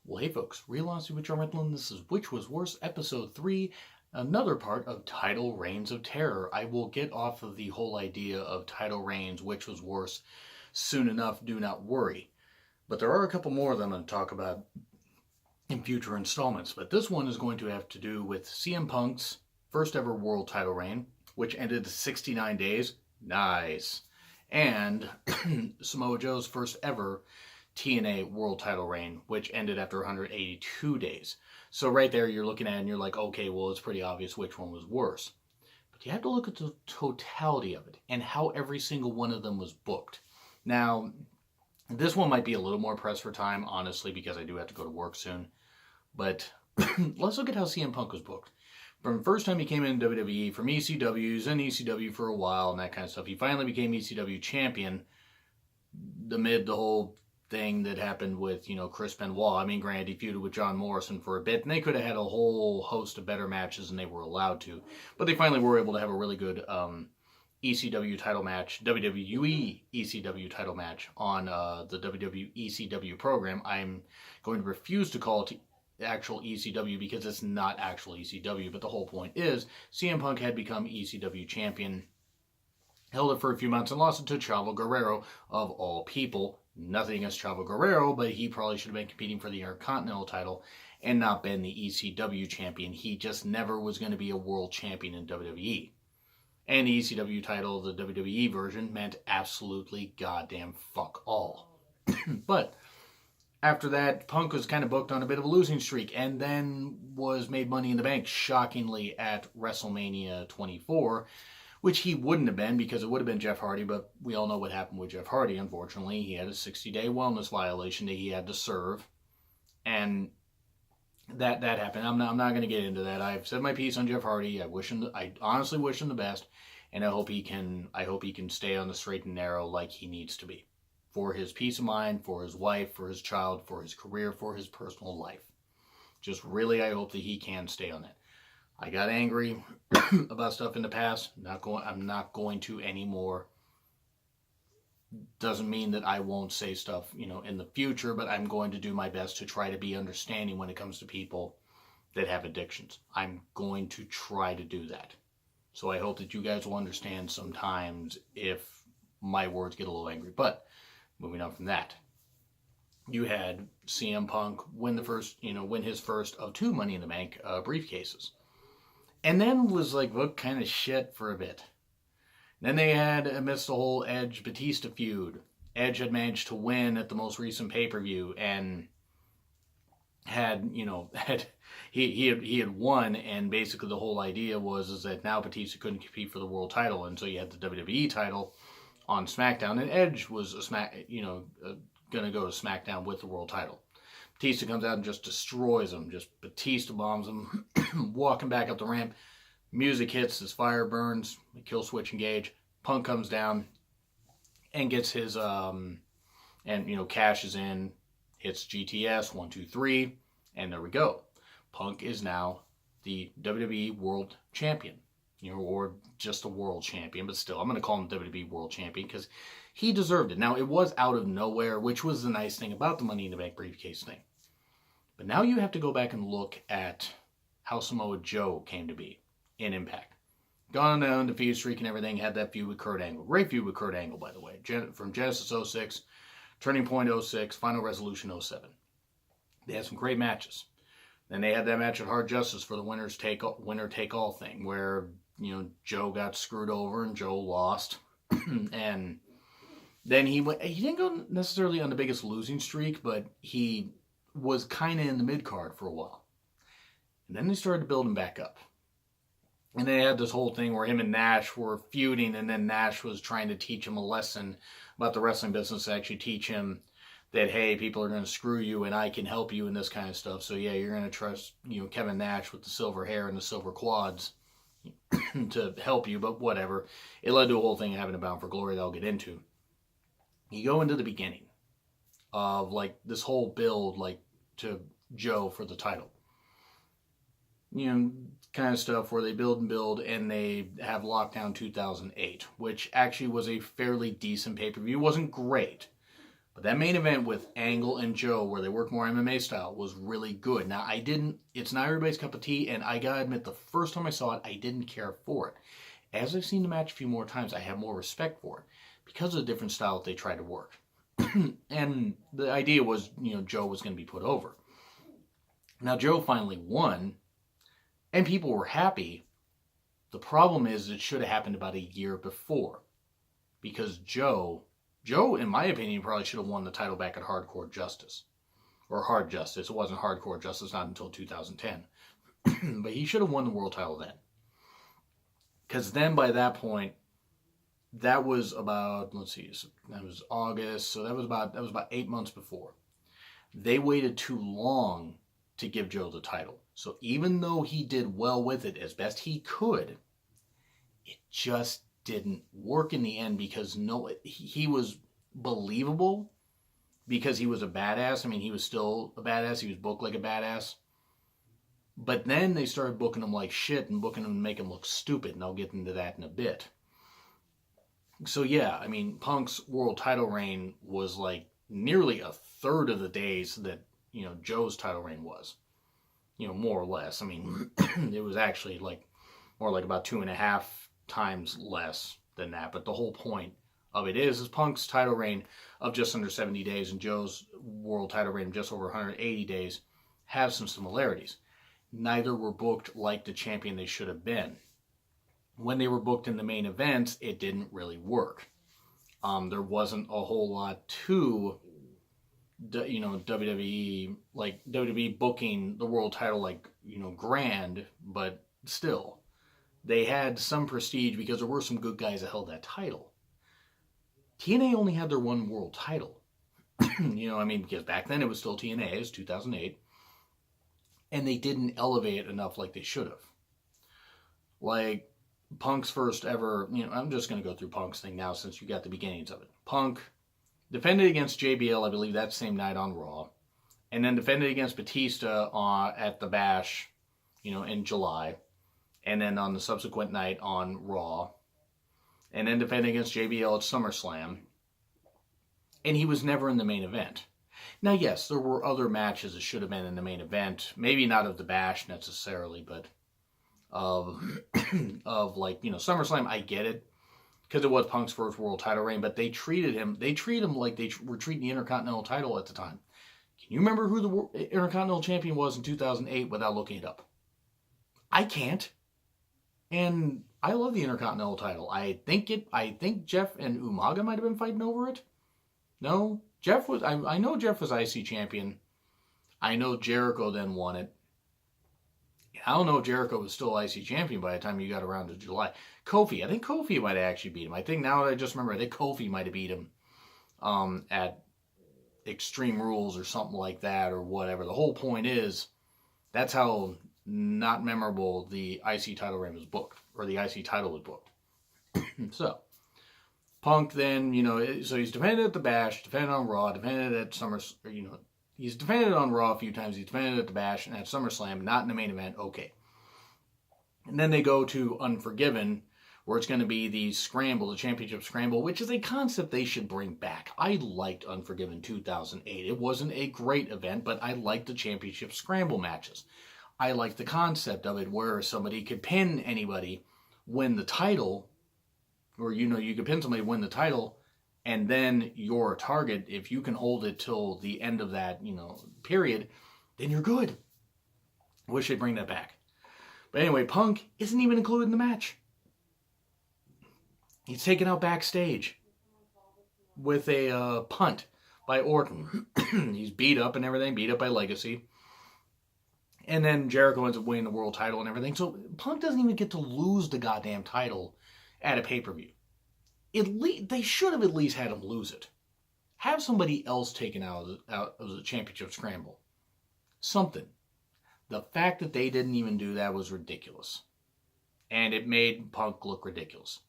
Well, hey folks, Real Honesty with John Rickland. This is Which Was Worse, Episode 3, another part of Title Reigns of Terror. I will get off of the whole idea of Title Reigns, which was worse, soon enough, do not worry. But there are a couple more that I'm going to talk about in future installments. But this one is going to have to do with CM Punk's first ever world title reign, which ended 69 days. Nice. And Samoa Joe's first ever TNA World Title reign, which ended after 182 days. So right there, you're looking at it and you're like, okay, well, it's pretty obvious which one was worse. But you have to look at the totality of it and how every single one of them was booked. Now, this one might be a little more pressed for time, honestly, because I do have to go to work soon. But let's look at how CM Punk was booked. From the first time he came in WWE, from ECW, he was in ECW for a while and that kind of stuff. He finally became ECW champion amid the whole thing that happened with, Chris Benoit. I mean, granted, he feuded with John Morrison for a bit, and they could have had a whole host of better matches than they were allowed to. But they finally were able to have a really good ECW title match, WWE ECW title match on the WWE ECW program. I'm going to refuse to call it actual ECW because it's not actual ECW, but the whole point is CM Punk had become ECW champion, held it for a few months, and lost it to Chavo Guerrero, of all people. Nothing against Chavo Guerrero, but he probably should have been competing for the Intercontinental title and not been the ECW champion. He just never was going to be a world champion in WWE. And the ECW title, the WWE version, meant absolutely goddamn fuck all. But after that, Punk was kind of booked on a bit of a losing streak and then was made Money in the Bank, shockingly, at WrestleMania 24, which he wouldn't have been because it would have been Jeff Hardy, but we all know what happened with Jeff Hardy, unfortunately. He had a 60-day wellness violation that he had to serve, and that happened. I'm not going to get into that. I've said my piece on Jeff Hardy. I honestly wish him the best, and I hope he can stay on the straight and narrow like he needs to be. For his peace of mind, for his wife, for his child, for his career, for his personal life. Just really, I hope that he can stay on that. I got angry about stuff in the past. I'm not going to anymore. Doesn't mean that I won't say stuff, in the future, but I'm going to do my best to try to be understanding when it comes to people that have addictions. I'm going to try to do that. So I hope that you guys will understand sometimes if my words get a little angry. But moving on from that, you had CM Punk win his first of 2 Money in the Bank briefcases. And then was like, what kind of shit for a bit. Then they had, amidst the whole Edge-Batista feud, Edge had managed to win at the most recent pay-per-view and he had won, and basically the whole idea was that now Batista couldn't compete for the world title, and so you had the WWE title on SmackDown, and Edge was going to go to SmackDown with the world title. Batista comes out and just destroys him. Just Batista bombs him. Walking back up the ramp. Music hits. His fire burns. The kill switch engage. Punk comes down and gets his, cashes in. Hits GTS. 1, 2, 3. And there we go. Punk is now the WWE World Champion. Or just a world champion. But still, I'm going to call him WWE World Champion because he deserved it. Now, it was out of nowhere, which was the nice thing about the Money in the Bank briefcase thing. But now you have to go back and look at how Samoa Joe came to be in Impact. Gone on the feud streak and everything, had that feud with Kurt Angle. Great feud with Kurt Angle, by the way. From Genesis 06, Turning Point 06, Final Resolution 07. They had some great matches. Then they had that match at Hard Justice for the winner take all thing, where Joe got screwed over and Joe lost. And then he didn't go necessarily on the biggest losing streak, but he was kind of in the mid-card for a while. And then they started building back up. And they had this whole thing where him and Nash were feuding, and then Nash was trying to teach him a lesson about the wrestling business, to actually teach him that, hey, people are going to screw you and I can help you and this kind of stuff. So yeah, you're going to trust, Kevin Nash with the silver hair and the silver quads to help you, but whatever. It led to a whole thing having a Bound for Glory that I'll get into. You go into the beginning of this whole build to Joe for the title. Kind of stuff where they build and they have Lockdown 2008, which actually was a fairly decent pay-per-view. It wasn't great, But that main event with Angle and Joe, where they work more MMA style, was really good. Now, it's not everybody's cup of tea, and I gotta admit, the first time I saw it, I didn't care for it. As I've seen the match a few more times, I have more respect for it because of the different style that they tried to work. And the idea was, Joe was going to be put over. Now, Joe finally won, and people were happy. The problem is it should have happened about a year before, because Joe, in my opinion, probably should have won the title back at Hardcore Justice. Or Hard Justice. It wasn't Hardcore Justice, not until 2010. But he should have won the world title then. Because then by that point, that was about, that was August, so that was about 8 months before. They waited too long to give Joe the title. So even though he did well with it as best he could, it just didn't work in the end because he was believable because he was a badass. I mean, he was still a badass. He was booked like a badass. But then they started booking him like shit and booking him to make him look stupid, and I'll get into that in a bit. So yeah, I mean, Punk's world title reign was like nearly a third of the days that, Joe's title reign was. More or less. I mean, it was actually like more like about 2.5 times less than that. But the whole point of it is Punk's title reign of just under 70 days and Joe's world title reign of just over 180 days have some similarities. Neither were booked like the champion they should have been. When they were booked in the main events, it didn't really work. There wasn't a whole lot to, WWE, like WWE booking the world title like, grand, but still. They had some prestige because there were some good guys that held that title. TNA only had their one world title. Because back then it was still TNA, it was 2008. And they didn't elevate it enough like they should have. Like, Punk's first ever, I'm just going to go through Punk's thing now since you got the beginnings of it. Punk defended against JBL, I believe, that same night on Raw. And then defended against Batista at the Bash, in July. And then on the subsequent night on Raw. And then defended against JBL at SummerSlam. And he was never in the main event. Now, yes, there were other matches that should have been in the main event. Maybe not of the Bash necessarily, but of like, SummerSlam, I get it. Because it was Punk's first world title reign, but they treat him like they were treating the Intercontinental title at the time. Can you remember who the Intercontinental champion was in 2008 without looking it up? I can't. And I love the Intercontinental title. I think Jeff and Umaga might have been fighting over it. No? I know Jeff was IC champion. I know Jericho then won it. I don't know if Jericho was still IC champion by the time you got around to July. I think Kofi might have actually beat him. I think now that I just remember, I think Kofi might have beat him at Extreme Rules or something like that or whatever. The whole point is, that's how not memorable the IC title reign was booked, or the IC title was booked. So, Punk then, so he's defended at the Bash, defended on Raw, defended at he's defended on Raw a few times, he's defended at the Bash and at SummerSlam, not in the main event, okay. And then they go to Unforgiven, where it's going to be the Scramble, the Championship Scramble, which is a concept they should bring back. I liked Unforgiven 2008. It wasn't a great event, but I liked the Championship Scramble matches. I liked the concept of it, where somebody could pin anybody, win the title, or, you could pin somebody, win the title, and then your target, if you can hold it till the end of that, period, then you're good. Wish they'd bring that back. But anyway, Punk isn't even included in the match. He's taken out backstage with a punt by Orton. He's beat up and everything, beat up by Legacy. And then Jericho ends up winning the world title and everything. So Punk doesn't even get to lose the goddamn title at a pay-per-view. They should have at least had him lose it. Have somebody else taken out of the championship scramble. Something. The fact that they didn't even do that was ridiculous. And it made Punk look ridiculous.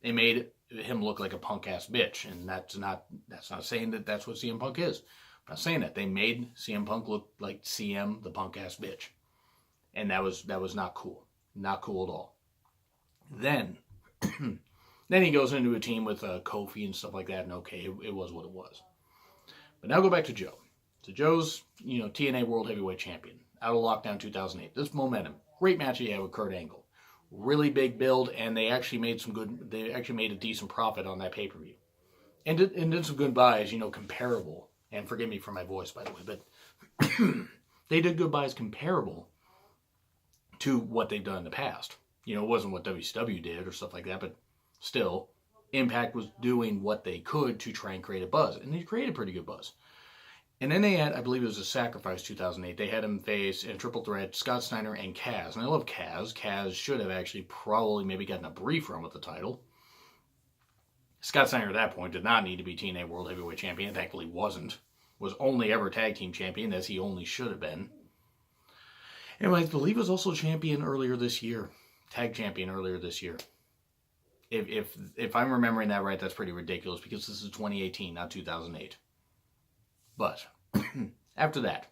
It made him look like a punk-ass bitch. And that's not saying that that's what CM Punk is. I'm not saying that. They made CM Punk look like CM, the punk-ass bitch. And that was not cool. Not cool at all. Then he goes into a team with Kofi and stuff like that, and okay, it was what it was. But now go back to Joe. So Joe's, TNA World Heavyweight Champion. Out of lockdown 2008. This momentum. Great match he had with Kurt Angle. Really big build, and they actually made a decent profit on that pay-per-view. And did some good buys, comparable. And forgive me for my voice, by the way, but they did good buys comparable to what they've done in the past. It wasn't what WCW did or stuff like that, but still, Impact was doing what they could to try and create a buzz. And they created a pretty good buzz. And then they had, I believe it was a Sacrifice 2008, they had him face in a triple threat Scott Steiner and Kaz. And I love Kaz. Kaz should have actually probably maybe gotten a brief run with the title. Scott Steiner at that point did not need to be TNA World Heavyweight Champion. Thankfully wasn't. Was only ever Tag Team Champion, as he only should have been. And I believe was also champion earlier this year. Tag champion earlier this year. If I'm remembering that right, that's pretty ridiculous because this is 2018, not 2008. But after that,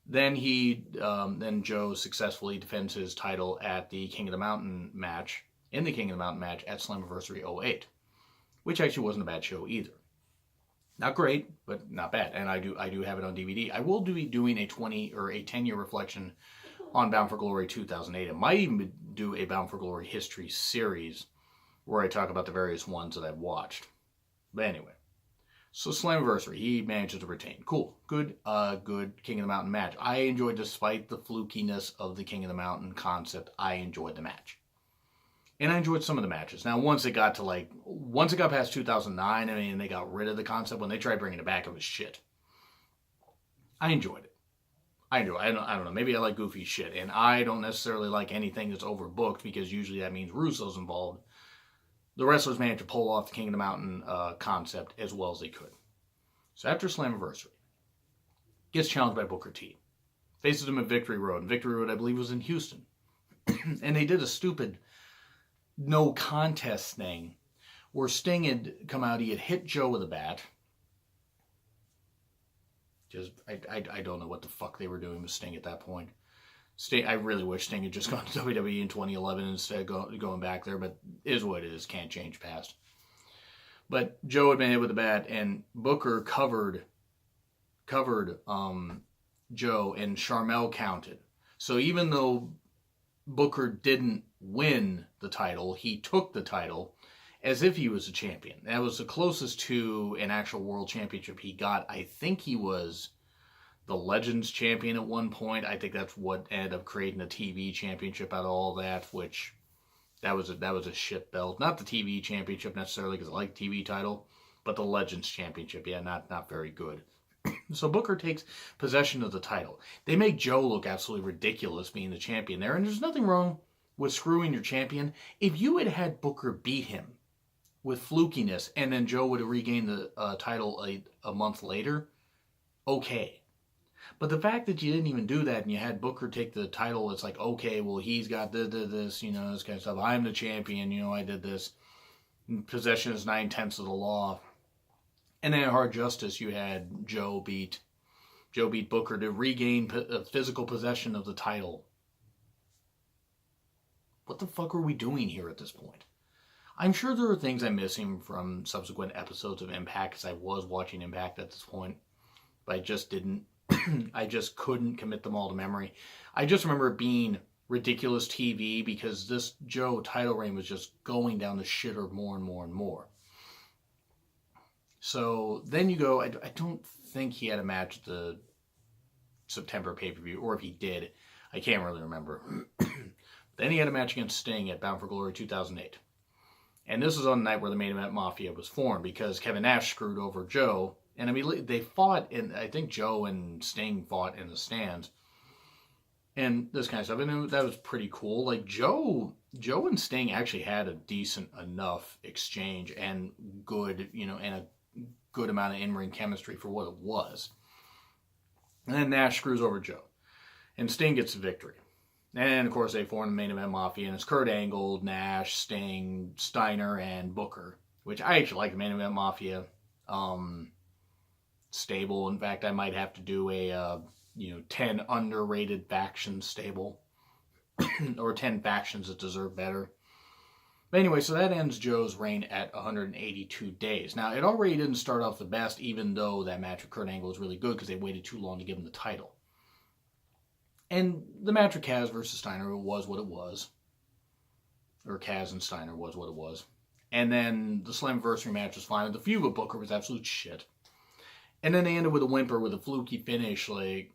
then Joe successfully defends his title at the King of the Mountain match, at Slammiversary 08, which actually wasn't a bad show either. Not great, but not bad. And I do have it on DVD. I will be doing a 10-year reflection on Bound for Glory 2008. I might even do a Bound for Glory history series where I talk about the various ones that I've watched. But anyway. So Slammiversary, he manages to retain. Cool. Good King of the Mountain match. I enjoyed, despite the flukiness of the King of the Mountain concept, I enjoyed the match. And I enjoyed some of the matches. Now, once it got past 2009, and they got rid of the concept, when they tried bringing it back, it was shit. I enjoyed it. I don't know. Maybe I like goofy shit. And I don't necessarily like anything that's overbooked, because usually that means Russo's involved. The wrestlers managed to pull off the King of the Mountain concept as well as they could. So after Slammiversary, gets challenged by Booker T. Faces him at Victory Road. And Victory Road, I believe, was in Houston. And they did a stupid no contest thing where Sting had come out, he had hit Joe with a bat. Just, I don't know what the fuck they were doing with Sting at that point. I really wish Sting had just gone to WWE in 2011 instead of going back there, but it is what it is. Can't change past. But Joe had been hit with a bat, and Booker covered Joe, and Sharmell counted. So even though Booker didn't win the title, he took the title as if he was a champion. That was the closest to an actual world championship he got. I think he was the Legends champion at one point. I think that's what ended up creating a TV championship out of all that, which that was a shit belt. Not the TV championship necessarily, because I like TV title, but the Legends championship, yeah, not very good. So Booker takes possession of the title. They make Joe look absolutely ridiculous being the champion there, and there's nothing wrong with screwing your champion. If you had Booker beat him with flukiness, and then Joe would have regained the title a month later, okay. But the fact that you didn't even do that and you had Booker take the title, it's like, okay, well, he's got this, this kind of stuff. I'm the champion, I did this. Possession is 9/10 of the law. And then at Hard Justice, you had Joe beat Booker to regain physical possession of the title. What the fuck are we doing here at this point? I'm sure there are things I'm missing from subsequent episodes of Impact, because I was watching Impact at this point, but I just didn't. I just couldn't commit them all to memory. I just remember it being ridiculous TV because this Joe title reign was just going down the shitter more and more and more. So then you go, I don't think he had a match at the September pay-per-view, or if he did, I can't really remember. Then he had a match against Sting at Bound for Glory 2008. And this was on the night where the Main Event Mafia was formed, because Kevin Nash screwed over Joe. And I mean, they fought I think Joe and Sting fought in the stands. And this kind of stuff. And that was pretty cool. Like, Joe and Sting actually had a decent enough exchange and good, and a good amount of in-ring chemistry for what it was. And then Nash screws over Joe. And Sting gets the victory. And, of course, they form the Main Event Mafia. And it's Kurt Angle, Nash, Sting, Steiner, and Booker. Which I actually like the Main Event Mafia stable. In fact, I might have to do a 10 underrated factions stable. Or 10 factions that deserve better. But anyway, so that ends Joe's reign at 182 days. Now, it already didn't start off the best, even though that match with Kurt Angle was really good because they waited too long to give him the title. And the match with Kaz versus Steiner was what it was. Or Kaz and Steiner was what it was. And then the Slammiversary match was fine. The feud with Booker was absolute shit. And then they ended with a whimper with a fluky finish, like,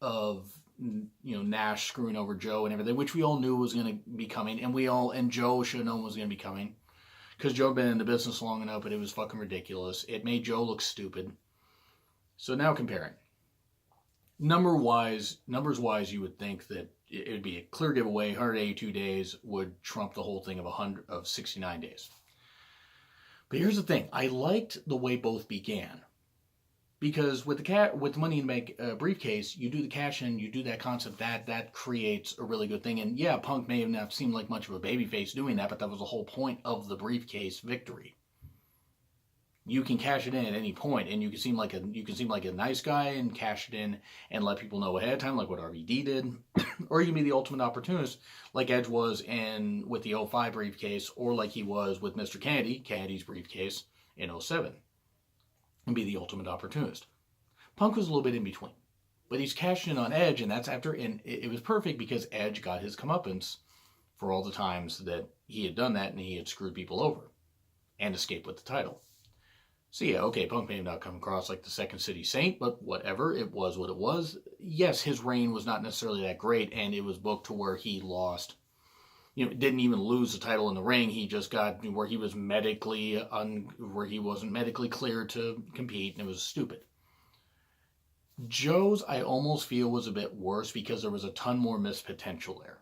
of, you know, Nash screwing over Joe and everything, which we all knew was going to be coming. And Joe should have known was going to be coming. Because Joe had been in the business long enough, but it was fucking ridiculous. It made Joe look stupid. So now comparing. Numbers wise, you would think that it would be a clear giveaway. 182 days would trump the whole thing of 69 days. But here's the thing. I liked the way both began. Because with the Money in the Bank briefcase, you do the cash in, you do that concept, that creates a really good thing. And yeah, Punk may have not seemed like much of a babyface doing that, but that was the whole point of the briefcase victory. You can cash it in at any point, and you can seem like a nice guy and cash it in and let people know ahead of time, like what RVD did, or you can be the ultimate opportunist, like Edge was with the 05 briefcase, or like he was with Mr. Kennedy's briefcase in 07. And be the ultimate opportunist. Punk was a little bit in between. But he's cashed in on Edge, and that's after, and it was perfect because Edge got his comeuppance for all the times that he had done that and he had screwed people over and escaped with the title. So yeah, okay, Punk may have not come across like the Second City Saint, but whatever, it was what it was. Yes, his reign was not necessarily that great, and it was booked to where he lost, didn't even lose the title in the ring. He just got where he was where he wasn't medically cleared to compete, and it was stupid. Joe's, I almost feel, was a bit worse because there was a ton more missed potential there.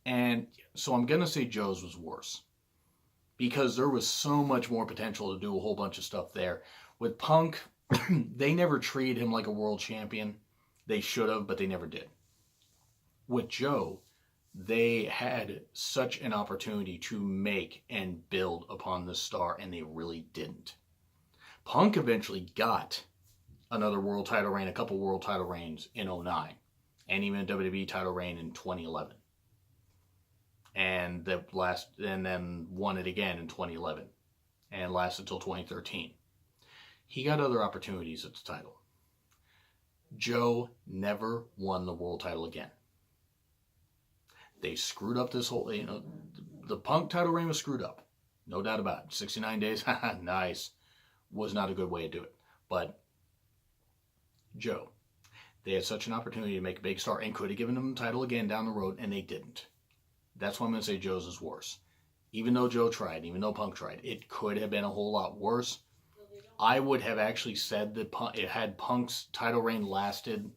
And so I'm going to say Joe's was worse because there was so much more potential to do a whole bunch of stuff there. With Punk, they never treated him like a world champion. They should have, but they never did. With Joe, they had such an opportunity to make and build upon this star, and they really didn't. Punk eventually got another world title reign, a couple world title reigns in 09, and even a WWE title reign in 2011. And then won it again in 2011, and lasted until 2013. He got other opportunities at the title. Joe never won the world title again. They screwed up this whole, the Punk title reign was screwed up. No doubt about it. 69 days, nice. Was not a good way to do it. But Joe, they had such an opportunity to make a big star and could have given him the title again down the road, and they didn't. That's why I'm going to say Joe's is worse. Even though Joe tried, even though Punk tried, it could have been a whole lot worse. I would have actually said that it had Punk's title reign lasted,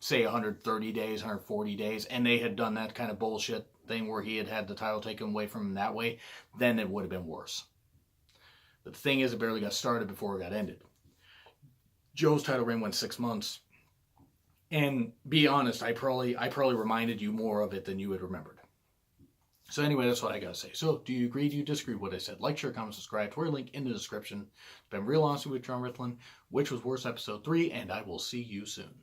say 130 days, 140 days, and they had done that kind of bullshit thing where he had the title taken away from him that way, then it would have been worse. But the thing is, it barely got started before it got ended. Joe's title reign went 6 months, and be honest, I probably reminded you more of it than you had remembered. So anyway, that's what I got to say. So, do you agree? Do you disagree with what I said? Like, share, comment, subscribe. Twitter link in the description. It's been Real Honesty with John Ritlin, which was worse episode 3, and I will see you soon.